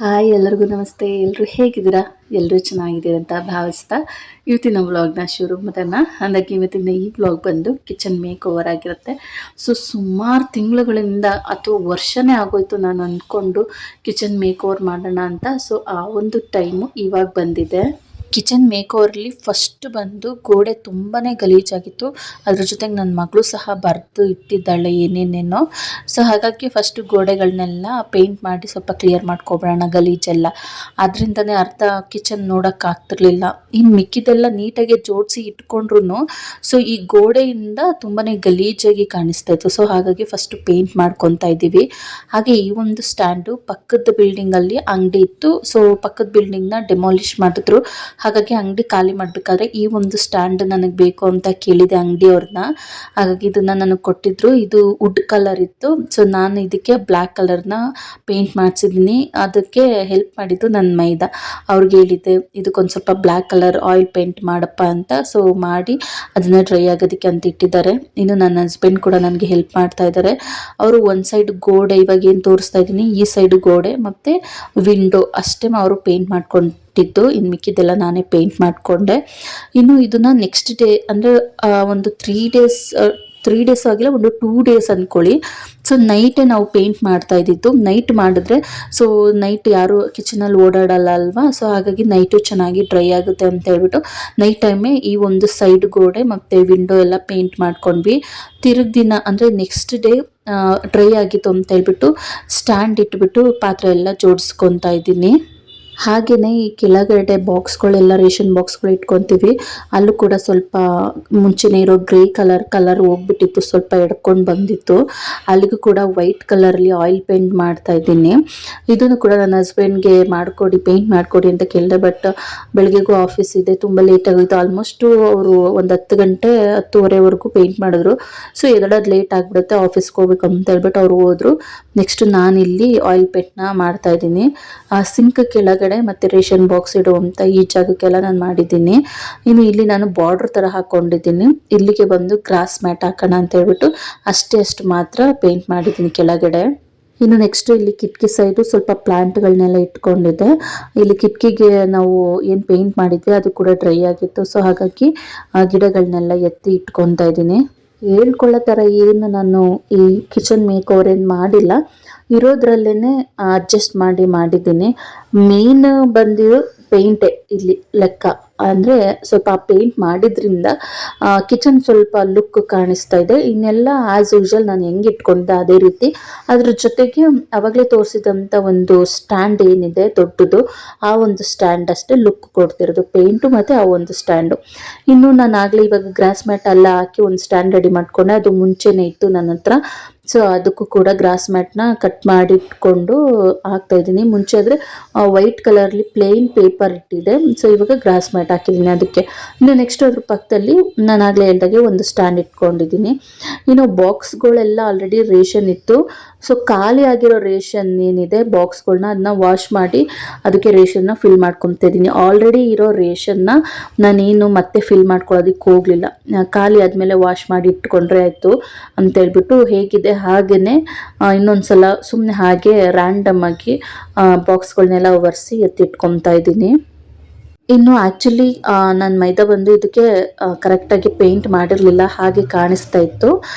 Hi ಎಲ್ಲರಿಗೂ ನಮಸ್ತೆ. ಎಲ್ಲರೂ ಹೇಗಿದ್ದೀರಾ? ಎಲ್ಲರೂ ಚೆನ್ನಾಗಿದ್ದೀರಿ ಅಂತ ಭಾವಿಸ್ತಾ ಇವತ್ತಿನ ವ್ಲಾಗ್ನ ಶುರು ಮಾಡೋಣ. ಹಾಗಾಗಿ ಇವತ್ತಿನ ಈ ವ್ಲಾಗ್ ಬಂದು ಕಿಚನ್ ಮೇಕ್ ಓವರ್ ಆಗಿರುತ್ತೆ. ಸುಮಾರು ತಿಂಗಳುಗಳಿಂದ ಅಥವಾ ವರ್ಷನೇ ಆಗೋಯ್ತು ನಾನು ಅಂದ್ಕೊಂಡು ಕಿಚನ್ ಮೇಕ್ ಓವರ್ ಮಾಡೋಣ ಅಂತ. ಆ ಒಂದು ಟೈಮು ಇವಾಗ ಬಂದಿದೆ. ಕಿಚನ್ ಮೇಕ್ ಓವರಲ್ಲಿ ಫಸ್ಟ್ ಬಂದು ಗೋಡೆ ತುಂಬಾ ಗಲೀಜಾಗಿತ್ತು. ಅದ್ರ ಜೊತೆಗೆ ನನ್ನ ಮಗಳು ಸಹ ಬರೆದು ಇಟ್ಟಿದ್ದಾಳೆ ಏನೇನೇನೋ. ಹಾಗಾಗಿ ಫಸ್ಟ್ ಗೋಡೆಗಳನ್ನೆಲ್ಲ ಪೇಂಟ್ ಮಾಡಿ ಸ್ವಲ್ಪ ಕ್ಲಿಯರ್ ಮಾಡ್ಕೊಬಿಡೋಣ ಗಲೀಜೆಲ್ಲ. ಅದರಿಂದನೇ ಅರ್ಧ ಕಿಚನ್ ನೋಡೋಕ್ಕಾಗ್ತಿರ್ಲಿಲ್ಲ. ಇನ್ನು ಮಿಕ್ಕಿದೆಲ್ಲ ನೀಟಾಗಿ ಜೋಡಿಸಿ ಇಟ್ಕೊಂಡ್ರು ಈ ಗೋಡೆಯಿಂದ ತುಂಬಾ ಗಲೀಜಾಗಿ ಕಾಣಿಸ್ತಾ ಇತ್ತು. ಹಾಗಾಗಿ ಫಸ್ಟ್ ಪೇಂಟ್ ಮಾಡ್ಕೊತಾ ಇದ್ದೀವಿ. ಹಾಗೆ ಈ ಒಂದು ಸ್ಟ್ಯಾಂಡು ಪಕ್ಕದ ಬಿಲ್ಡಿಂಗಲ್ಲಿ ಅಂಗಡಿ ಇತ್ತು. ಪಕ್ಕದ ಬಿಲ್ಡಿಂಗ್ನ ಡೆಮಾಲಿಷ್ ಮಾಡಿದ್ರು. ಹಾಗಾಗಿ ಅಂಗಡಿ ಖಾಲಿ ಮಾಡಬೇಕಾದ್ರೆ ಈ ಒಂದು ಸ್ಟ್ಯಾಂಡ್ ನನಗೆ ಬೇಕು ಅಂತ ಕೇಳಿದೆ ಅಂಗಡಿಯವ್ರನ್ನ. ಹಾಗಾಗಿ ಇದನ್ನ ನನಗೆ ಕೊಟ್ಟಿದ್ರು. ಇದು ವುಡ್ ಕಲರ್ ಇತ್ತು. ನಾನು ಇದಕ್ಕೆ ಬ್ಲ್ಯಾಕ್ ಕಲರ್ನ ಪೇಂಟ್ ಮಾಡಿಸಿದ್ದೀನಿ. ಅದಕ್ಕೆ ಹೆಲ್ಪ್ ಮಾಡಿದ್ದು ನನ್ನ ಮೈದ. ಅವ್ರಿಗೆ ಹೇಳಿದ್ದೆ ಇದಕ್ಕೊಂದು ಸ್ವಲ್ಪ ಬ್ಲ್ಯಾಕ್ ಕಲರ್ ಆಯಿಲ್ ಪೇಂಟ್ ಮಾಡಪ್ಪ ಅಂತ. ಮಾಡಿ ಅದನ್ನ ಡ್ರೈ ಆಗೋದಕ್ಕೆ ಅಂತ ಇಟ್ಟಿದ್ದಾರೆ. ಇನ್ನು ನನ್ನ ಹಸ್ಬೆಂಡ್ ಕೂಡ ನನಗೆ ಹೆಲ್ಪ್ ಮಾಡ್ತಾ ಇದ್ದಾರೆ. ಅವರು ಒಂದು ಸೈಡ್ ಗೋಡೆ ಇವಾಗ ಏನು ತೋರಿಸ್ತಾ ಇದ್ದೀನಿ ಈ ಸೈಡ್ ಗೋಡೆ ಮತ್ತು ವಿಂಡೋ ಅಷ್ಟೇ ಅವರು ಪೇಂಟ್ ಮಾಡ್ಕೊಂಡು ಇನ್ನು ಮಿಕ್ಕಿದ್ದೆಲ್ಲ ನಾನೇ ಪೇಂಟ್ ಮಾಡಿಕೊಂಡೆ. ಇನ್ನು ಇದನ್ನ ನೆಕ್ಸ್ಟ್ ಡೇ ಅಂದರೆ ಒಂದು 3 ಡೇಸ್ ಆಗಿಲ್ಲ, ಒಂದು 2 ಡೇಸ್ ಅಂದ್ಕೊಳ್ಳಿ. ನೈಟೇ ನಾವು ಪೇಂಟ್ ಮಾಡ್ತಾ ಇದ್ದಿದ್ದು. ನೈಟ್ ಮಾಡಿದ್ರೆ ನೈಟ್ ಯಾರು ಕಿಚನಲ್ಲಿ ಓಡಾಡಲ್ಲ ಅಲ್ವಾ. ಹಾಗಾಗಿ ನೈಟು ಚೆನ್ನಾಗಿ ಡ್ರೈ ಆಗುತ್ತೆ ಅಂತ ಹೇಳ್ಬಿಟ್ಟು ನೈಟ್ ಟೈಮೇ ಈ ಒಂದು ಸೈಡ್ ಗೋಡೆ ಮತ್ತು ವಿಂಡೋ ಎಲ್ಲ ಪೇಂಟ್ ಮಾಡ್ಕೊಂಡ್ವಿ. ತಿರುಗ್ ದಿನ ಅಂದರೆ ನೆಕ್ಸ್ಟ್ ಡೇ ಡ್ರೈ ಆಗಿತ್ತು ಅಂತ ಹೇಳ್ಬಿಟ್ಟು ಸ್ಟ್ಯಾಂಡ್ ಇಟ್ಬಿಟ್ಟು ಪಾತ್ರೆ ಎಲ್ಲ ಜೋಡಿಸ್ಕೊತಾ ಇದ್ದೀನಿ. ಹಾಗೆಯೇ ಈ ಕೆಳಗಡೆ ಬಾಕ್ಸ್ಗಳೆಲ್ಲ ರೇಷನ್ ಬಾಕ್ಸ್ಗಳು ಇಟ್ಕೊತೀವಿ. ಅಲ್ಲೂ ಕೂಡ ಸ್ವಲ್ಪ ಮುಂಚೆನೇ ಇರೋ ಗ್ರೇ ಕಲರ್ ಹೋಗ್ಬಿಟ್ಟಿತ್ತು, ಸ್ವಲ್ಪ ಎಡ್ಕೊಂಡು ಬಂದಿತ್ತು. ಅಲ್ಲಿಗೂ ಕೂಡ ವೈಟ್ ಕಲರಲ್ಲಿ ಆಯಿಲ್ ಪೇಂಟ್ ಮಾಡ್ತಾ ಇದ್ದೀನಿ. ಇದನ್ನು ಕೂಡ ನನ್ನ ಹಸ್ಬೆಂಡ್ಗೆ ಪೇಂಟ್ ಮಾಡಿಕೊಡಿ ಅಂತ ಕೇಳಿದೆ. ಬಟ್ ಬೆಳಗ್ಗೆಗೂ ಆಫೀಸ್ ಇದೆ, ತುಂಬ ಲೇಟ್ ಆಗೋಯ್ತು. ಆಲ್ಮೋಸ್ಟು ಅವರು ಒಂದು 10 ಗಂಟೆ 10:30ವರೆಗೂ ಪೇಂಟ್ ಮಾಡಿದ್ರು. ಎದಳೋದು ಲೇಟ್ ಆಗಿಬಿಡುತ್ತೆ, ಆಫೀಸ್ಗೆ ಹೋಗ್ಬೇಕು ಅಂತ ಹೇಳ್ಬಿಟ್ಟು ಅವ್ರು ಹೋದ್ರು. ನೆಕ್ಸ್ಟ್ ನಾನಿಲ್ಲಿ ಆಯಿಲ್ ಪೇಂಟ್ನ ಮಾಡ್ತಾ ಇದ್ದೀನಿ. ಸಿಂಕ್ ಕೆಳಗಡೆ ಮತ್ತೆ ರೇಷನ್ ಬಾಕ್ಸ್ ಇಡುವಂತ ಈ ಜಾಗಕ್ಕೆಲ್ಲ ನಾನು ಮಾಡಿದ್ದೀನಿ. ಇನ್ನು ಇಲ್ಲಿ ನಾನು ಬಾರ್ಡರ್ ತರ ಹಾಕೊಂಡಿದ್ದೀನಿ. ಇಲ್ಲಿಗೆ ಬಂದು ಗ್ರಾಸ್ ಮ್ಯಾಟ್ ಹಾಕೋಣ ಅಂತ ಹೇಳ್ಬಿಟ್ಟು ಅಷ್ಟು ಮಾತ್ರ ಪೇಂಟ್ ಮಾಡಿದ್ದೀನಿ ಕೆಳಗಡೆ. ಇನ್ನು ನೆಕ್ಸ್ಟ್ ಇಲ್ಲಿ ಕಿಟಕಿ ಸೈಡು ಸ್ವಲ್ಪ ಪ್ಲಾಂಟ್ಗಳನ್ನೆಲ್ಲ ಇಟ್ಕೊಂಡಿದ್ದೆ. ಇಲ್ಲಿ ಕಿಟಕಿಗೆ ನಾವು ಏನು ಪೇಂಟ್ ಮಾಡಿದ್ವಿ ಅದು ಕೂಡ ಡ್ರೈ ಆಗಿತ್ತು. ಹಾಗಾಗಿ ಆ ಗಿಡಗಳನ್ನೆಲ್ಲ ಎತ್ತಿ ಇಟ್ಕೊತಾ ಇದ್ದೀನಿ. ಹೇಳ್ಕೊಳ್ಳೋ ಥರ ಏನು ನಾನು ಈ ಕಿಚನ್ ಮೇಕ್ ಓವರ್ ಏನು ಮಾಡಿಲ್ಲ, ಇರೋದ್ರಲ್ಲೇ ಅಡ್ಜಸ್ಟ್ ಮಾಡಿದ್ದೀನಿ. ಮೇನ್ ಬಂದಿರೋ ಪೇಂಟೇ ಇಲ್ಲಿ ಲೆಕ್ಕ. ಅಂದರೆ ಸ್ವಲ್ಪ ಪೇಂಟ್ ಮಾಡಿದ್ರಿಂದ ಕಿಚನ್ ಸ್ವಲ್ಪ ಲುಕ್ ಕಾಣಿಸ್ತಾ ಇದೆ. ಇನ್ನೆಲ್ಲ ಆ್ಯಸ್ ಯೂಶುವಲ್ ನಾನು ಹೆಂಗೆ ಇಟ್ಕೊಂಡಿದ್ದೆ ಅದೇ ರೀತಿ. ಅದ್ರ ಜೊತೆಗೆ ಆವಾಗಲೇ ತೋರಿಸಿದಂಥ ಒಂದು ಸ್ಟ್ಯಾಂಡ್ ಏನಿದೆ ದೊಡ್ಡದು, ಆ ಒಂದು ಸ್ಟ್ಯಾಂಡ್ ಅಷ್ಟೇ ಲುಕ್ ಕೊಡ್ತಿರೋದು, ಪೇಂಟು ಮತ್ತು ಆ ಒಂದು ಸ್ಟ್ಯಾಂಡು. ಇನ್ನು ನಾನು ಆಗಲೇ ಇವಾಗ ಗ್ರಾಸ್ ಮ್ಯಾಟ್ ಎಲ್ಲ ಹಾಕಿ ಒಂದು ಸ್ಟ್ಯಾಂಡ್ ರೆಡಿ ಮಾಡ್ಕೊಂಡೆ. ಅದು ಮುಂಚೆನೇ ಇತ್ತು ನನ್ನ ಹತ್ರ. ಅದಕ್ಕೂ ಕೂಡ ಗ್ರಾಸ್ ಮ್ಯಾಟ್ನ ಕಟ್ ಮಾಡಿ ಇಟ್ಕೊಂಡು ಹಾಕ್ತಾ ಇದ್ದೀನಿ. ಮುಂಚೆ ಆದರೆ ವೈಟ್ ಕಲರ್ಲಿ ಪ್ಲೇನ್ ಪೇಪರ್ ಇಟ್ಟಿದೆ. ಇವಾಗ ಗ್ರಾಸ್ ಮ್ಯಾಟ್ ಹಾಕಿದ್ದೀನಿ ಅದಕ್ಕೆ. ಇನ್ನು ನೆಕ್ಸ್ಟ್ ಅದ್ರ ಪಕ್ಕದಲ್ಲಿ ನಾನು ಆಗಲೇ ಹೇಳ್ದಾಗೆ ಒಂದು ಸ್ಟ್ಯಾಂಡ್ ಇಟ್ಕೊಂಡಿದ್ದೀನಿ. ಇನ್ನು ಬಾಕ್ಸ್ಗಳೆಲ್ಲ ಆಲ್ರೆಡಿ ರೇಷನ್ ಇತ್ತು. ಖಾಲಿ ಆಗಿರೋ ರೇಷನ್ ಏನಿದೆ ಬಾಕ್ಸ್ಗಳನ್ನ ಅದನ್ನ ವಾಶ್ ಮಾಡಿ ಅದಕ್ಕೆ ರೇಷನ್ನ ಫಿಲ್ ಮಾಡ್ಕೊತಾ ಇದ್ದೀನಿ. ಆಲ್ರೆಡಿ ಇರೋ ರೇಷನ್ನ ನಾನೇನು ಮತ್ತೆ ಫಿಲ್ ಮಾಡ್ಕೊಳ್ಳೋದಕ್ಕೆ ಹೋಗಲಿಲ್ಲ. ಖಾಲಿ ಆದಮೇಲೆ ವಾಶ್ ಮಾಡಿ ಇಟ್ಕೊಂಡ್ರೆ ಆಯಿತು ಅಂತೇಳ್ಬಿಟ್ಟು ಹೇಗಿದೆ ಹಾಗೆಯೇ ಇನ್ನೊಂದ್ಸಲ ಸುಮ್ಮನೆ ಹಾಗೆ ರ್ಯಾಂಡಮ್ ಆಗಿ ಬಾಕ್ಸ್ಗಳನ್ನೆಲ್ಲ ಒರೆಸಿ ಎತ್ತಿಟ್ಕೊತಾ ಇದ್ದೀನಿ. ಇನ್ನು ಆ್ಯಕ್ಚುಲಿ ನನ್ನ ಮೈದಾ ಬಂದು ಇದಕ್ಕೆ ಕರೆಕ್ಟಾಗಿ ಪೇಂಟ್ ಮಾಡಿರಲಿಲ್ಲ, ಹಾಗೆ ಕಾಣಿಸ್ತಾ ಇತ್ತು.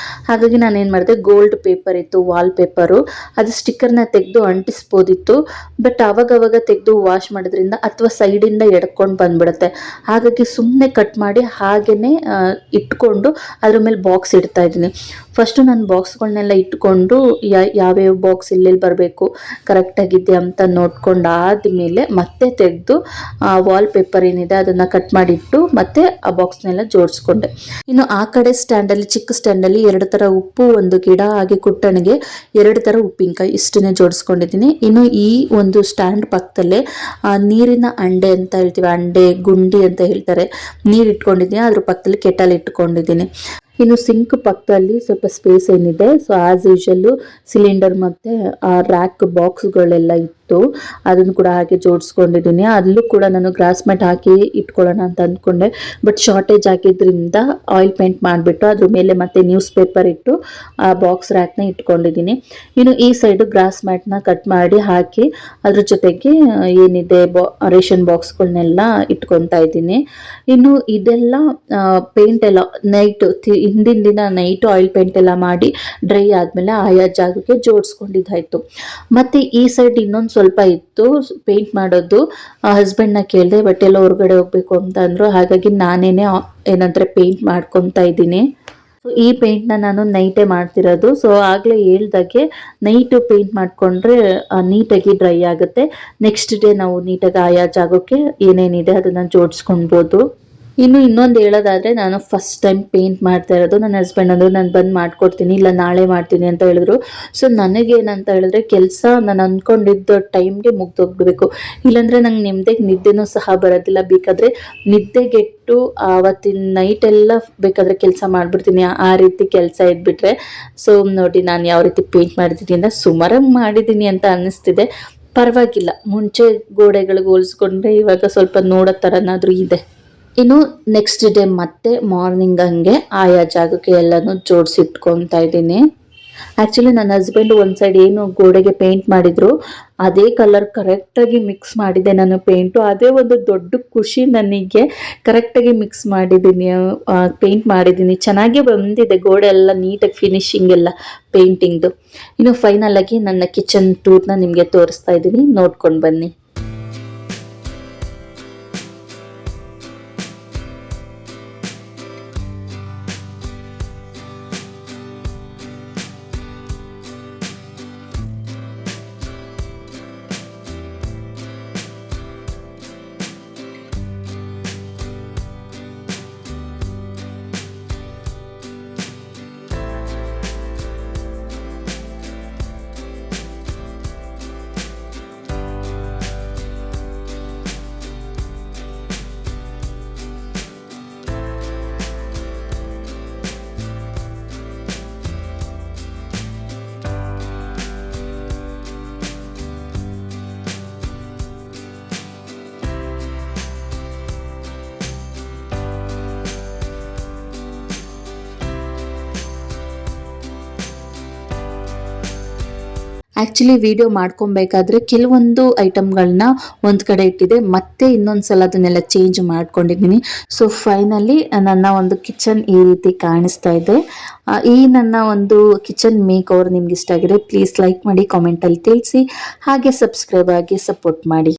ಹಾಗಾಗಿ ನಾನು ಏನು ಮಾಡಿದೆ, ಗೋಲ್ಡ್ ಪೇಪರ್ ಇತ್ತು, ವಾಲ್ ಪೇಪರು, ಅದು ಸ್ಟಿಕ್ಕರ್ನ ತೆಗೆದು ಅಂಟಿಸ್ಬೋದಿತ್ತು. ಬಟ್ ಅವಾಗವಾಗ ತೆಗೆದು ವಾಶ್ ಮಾಡೋದ್ರಿಂದ ಅಥವಾ ಸೈಡಿಂದ ಎಡ್ಕೊಂಡು ಬಂದ್ಬಿಡುತ್ತೆ. ಹಾಗಾಗಿ ಸುಮ್ಮನೆ ಕಟ್ ಮಾಡಿ ಹಾಗೆಯೇ ಇಟ್ಕೊಂಡು ಅದ್ರ ಮೇಲೆ ಬಾಕ್ಸ್ ಇಡ್ತಾ ಇದ್ದೀನಿ. ಫಸ್ಟು ನಾನು ಬಾಕ್ಸ್ಗಳನ್ನೆಲ್ಲ ಇಟ್ಕೊಂಡು ಯಾವ್ಯಾವ ಬಾಕ್ಸ್ ಎಲ್ಲೆಲ್ಲಿ ಬರಬೇಕು ಕರೆಕ್ಟಾಗಿದೆ ಅಂತ ನೋಡ್ಕೊಂಡು ಆದಮೇಲೆ ಮತ್ತೆ ತೆಗೆದು ವಾಲ್ ಪೇಪರ್ ಏನಿದೆ ಅದನ್ನು ಕಟ್ ಮಾಡಿಟ್ಟು ಮತ್ತೆ ಆ ಬಾಕ್ಸ್ನೆಲ್ಲ ಜೋಡಿಸ್ಕೊಂಡೆ. ಇನ್ನು ಆ ಕಡೆ ಸ್ಟ್ಯಾಂಡಲ್ಲಿ, ಚಿಕ್ಕ ಸ್ಟ್ಯಾಂಡಲ್ಲಿ 2 ಥರ ಉಪ್ಪು, ಒಂದು ಗಿಡ, ಹಾಗೆ ಕುಟ್ಟಣಿಗೆ 2 ಥರ ಉಪ್ಪಿನಕಾಯಿ ಇಷ್ಟನ್ನೇ ಜೋಡಿಸ್ಕೊಂಡಿದ್ದೀನಿ. ಇನ್ನು ಈ ಒಂದು ಸ್ಟ್ಯಾಂಡ್ ಪಕ್ಕದಲ್ಲೇ ನೀರಿನ ಅಂಡೆ ಅಂತ ಹೇಳ್ತೀವಿ, ಅಂಡೆ ಗುಂಡಿ ಅಂತ ಹೇಳ್ತಾರೆ, ನೀರು ಇಟ್ಕೊಂಡಿದ್ದೀನಿ. ಅದ್ರ ಪಕ್ಕದಲ್ಲಿ ಕೆಟಲ್ ಇಟ್ಕೊಂಡಿದ್ದೀನಿ. ಇನ್ನು ಸಿಂಕ್ ಪಕ್ಕದಲ್ಲಿ ಸ್ವಲ್ಪ ಸ್ಪೇಸ್ ಏನಿದೆ, ಆಸ್ ಯೂಶುವಲ್ಲು ಸಿಲಿಂಡರ್ ಮತ್ತು ರ್ಯಾಕ್ ಬಾಕ್ಸ್ಗಳೆಲ್ಲ ಇತ್ತು. ಇತ್ತು, ಅದನ್ನು ಕೂಡ ಹಾಗೆ ಜೋಡಿಸ್ಕೊಂಡಿದ್ದೀನಿ. ಅಲ್ಲೂ ಕೂಡ ನಾನು ಗ್ರಾಸ್ ಮ್ಯಾಟ್ ಹಾಕಿ ಇಟ್ಕೊಳ್ಳೋಣ ಅಂತ ಅಂದ್ಕೊಂಡೆ, ಬಟ್ ಶಾರ್ಟೇಜ್ ಆಗಿದ್ದರಿಂದ ಆಯಿಲ್ ಪೇಂಟ್ ಮಾಡಿಬಿಟ್ಟು ಅದ್ರ ಮೇಲೆ ಮತ್ತೆ ನ್ಯೂಸ್ ಪೇಪರ್ ಇಟ್ಟು ಆ ಬಾಕ್ಸ್ ರ್ಯಾಕ್ನ ಇಟ್ಕೊಂಡಿದ್ದೀನಿ. ಇನ್ನು ಈ ಸೈಡು ಗ್ರಾಸ್ ಮ್ಯಾಟ್ನ ಕಟ್ ಮಾಡಿ ಹಾಕಿ ಅದ್ರ ಜೊತೆಗೆ ಏನಿದೆ ರೇಷನ್ ಬಾಕ್ಸ್ಗಳನ್ನೆಲ್ಲ ಇಟ್ಕೊತಾ ಇದ್ದೀನಿ. ಇನ್ನು ಇದೆಲ್ಲ ಪೇಂಟ್ ಎಲ್ಲ ಹಿಂದಿನ ದಿನ ನೈಟು ಆಯಿಲ್ ಪೇಂಟ್ ಎಲ್ಲ ಮಾಡಿ ಡ್ರೈ ಆದಮೇಲೆ ಆಯಾ ಜಾಗಕ್ಕೆ ಜೋಡಿಸ್ಕೊಂಡಿದ್ದಾಯ್ತು. ಮತ್ತು ಈ ಸೈಡ್ ಇನ್ನೊಂದು ಸ್ವಲ್ಪ ಇತ್ತು ಪೇಂಟ್ ಮಾಡೋದು. ಹಸ್ಬೆಂಡ್ನ ಕೇಳಿದೆ, ಬಟ್ ಎಲ್ಲ ಹೊರಗಡೆ ಹೋಗ್ಬೇಕು ಅಂತ ಅಂದರು. ಹಾಗಾಗಿ ನಾನೇನೆ ಏನಂದ್ರೆ ಪೇಂಟ್ ಮಾಡ್ಕೊತಾ ಇದ್ದೀನಿ. ಈ ಪೇಂಟ್ನ ನಾನು ನೈಟೇ ಮಾಡ್ತಿರೋದು. ಸೊ ಆಗಲೇ ಹೇಳ್ದಾಗೆ ನೈಟು ಪೇಂಟ್ ಮಾಡಿಕೊಂಡ್ರೆ ನೀಟಾಗಿ ಡ್ರೈ ಆಗುತ್ತೆ. ನೆಕ್ಸ್ಟ್ ಡೇ ನಾವು ನೀಟಾಗಿ ಆಯಾ ಜಾಗಕ್ಕೆ ಏನೇನಿದೆ ಅದನ್ನು ಜೋಡಿಸ್ಕೊಳ್ಬೋದು. ಇನ್ನು ಇನ್ನೊಂದು ಹೇಳೋದಾದರೆ, ನಾನು ಫಸ್ಟ್ ಟೈಮ್ ಪೇಂಟ್ ಮಾಡ್ತಾ ಇರೋದು. ನನ್ನ ಹಸ್ಬೆಂಡ್ ಅಂದರು ನಾನು ಬಂದು ಮಾಡ್ಕೊಡ್ತೀನಿ, ಇಲ್ಲ ನಾಳೆ ಮಾಡ್ತೀನಿ ಅಂತ ಹೇಳಿದ್ರು. ಸೊ ನನಗೇನಂತ ಹೇಳಿದ್ರೆ ಕೆಲಸ ನಾನು ಅಂದ್ಕೊಂಡಿದ್ದ ಟೈಮ್ಗೆ ಮುಗ್ದೋಗ್ಬಿಡ್ಬೇಕು, ಇಲ್ಲಾಂದರೆ ನಂಗೆ ನಿದ್ದೆನೂ ಸಹ ಬರೋದಿಲ್ಲ. ಬೇಕಾದರೆ ನಿದ್ದೆಗೆಟ್ಟು ಆವತ್ತಿನ ನೈಟೆಲ್ಲ ಬೇಕಾದರೆ ಕೆಲಸ ಮಾಡಿಬಿಡ್ತೀನಿ, ಆ ರೀತಿ ಕೆಲಸ ಇದ್ಬಿಟ್ರೆ. ಸೊ ನೋಡಿ ನಾನು ಯಾವ ರೀತಿ ಪೇಂಟ್ ಮಾಡಿದ್ದೀನಿ ಅಂತ, ಸುಮಾರಾಗಿ ಮಾಡಿದ್ದೀನಿ ಅಂತ ಅನ್ನಿಸ್ತಿದೆ. ಪರವಾಗಿಲ್ಲ, ಮುಂಚೆ ಗೋಡೆಗಳಿಗೆ ಹೋಲಿಸ್ಕೊಂಡ್ರೆ ಇವಾಗ ಸ್ವಲ್ಪ ನೋಡೋ ಥರನಾದರೂ ಇದೆ. ಇನ್ನು ನೆಕ್ಸ್ಟ್ ಡೇ ಮತ್ತೆ ಮಾರ್ನಿಂಗ್ ಹಂಗೆ ಆಯಾ ಜಾಗಕ್ಕೆ ಎಲ್ಲನೂ ಜೋಡಿಸಿಟ್ಕೊತಾ ಇದ್ದೀನಿ. ಆ್ಯಕ್ಚುಲಿ ನನ್ನ ಹಸ್ಬೆಂಡ್ ಒಂದು ಸೈಡ್ ಏನು ಗೋಡೆಗೆ ಪೇಂಟ್ ಮಾಡಿದ್ರು ಅದೇ ಕಲರ್ ಕರೆಕ್ಟಾಗಿ ಮಿಕ್ಸ್ ಮಾಡಿದೆ ನಾನು ಪೇಂಟು. ಅದೇ ಒಂದು ದೊಡ್ಡ ಖುಷಿ ನನಗೆ. ಕರೆಕ್ಟಾಗಿ ಮಿಕ್ಸ್ ಮಾಡಿದ್ದೀನಿ, ಪೇಂಟ್ ಮಾಡಿದ್ದೀನಿ, ಚೆನ್ನಾಗೇ ಬಂದಿದೆ. ಗೋಡೆ ಎಲ್ಲ ನೀಟಾಗಿ ಫಿನಿಶಿಂಗ್ ಎಲ್ಲ ಪೇಂಟಿಂಗ್ದು. ಇನ್ನು ಫೈನಲ್ ಆಗಿ ನನ್ನ ಕಿಚನ್ ಟೂರ್ನ ನಿಮಗೆ ತೋರಿಸ್ತಾ ಇದ್ದೀನಿ, ನೋಡ್ಕೊಂಡು ಬನ್ನಿ. ಆ್ಯಕ್ಚುಲಿ ವಿಡಿಯೋ ಮಾಡ್ಕೊಬೇಕಾದ್ರೆ ಕೆಲವೊಂದು ಐಟಮ್ಗಳನ್ನ ಒಂದು ಕಡೆ ಇಟ್ಟಿದೆ, ಮತ್ತೆ ಇನ್ನೊಂದು ಸಲ ಅದನ್ನೆಲ್ಲ ಚೇಂಜ್ ಮಾಡ್ಕೊಂಡಿದ್ದೀನಿ. ಸೊ ಫೈನಲಿ ನನ್ನ ಒಂದು ಕಿಚನ್ ಈ ರೀತಿ ಕಾಣಿಸ್ತಾ ಇದೆ. ಈ ನನ್ನ ಒಂದು ಕಿಚನ್ ಮೇಕ್ ಓವರ್ ನಿಮ್ಗೆ ಇಷ್ಟ ಆಗಿದೆ ಪ್ಲೀಸ್ ಲೈಕ್ ಮಾಡಿ, ಕಾಮೆಂಟಲ್ಲಿ ತಿಳಿಸಿ, ಹಾಗೆ ಸಬ್ಸ್ಕ್ರೈಬ್ ಆಗಿ ಸಪೋರ್ಟ್ ಮಾಡಿ.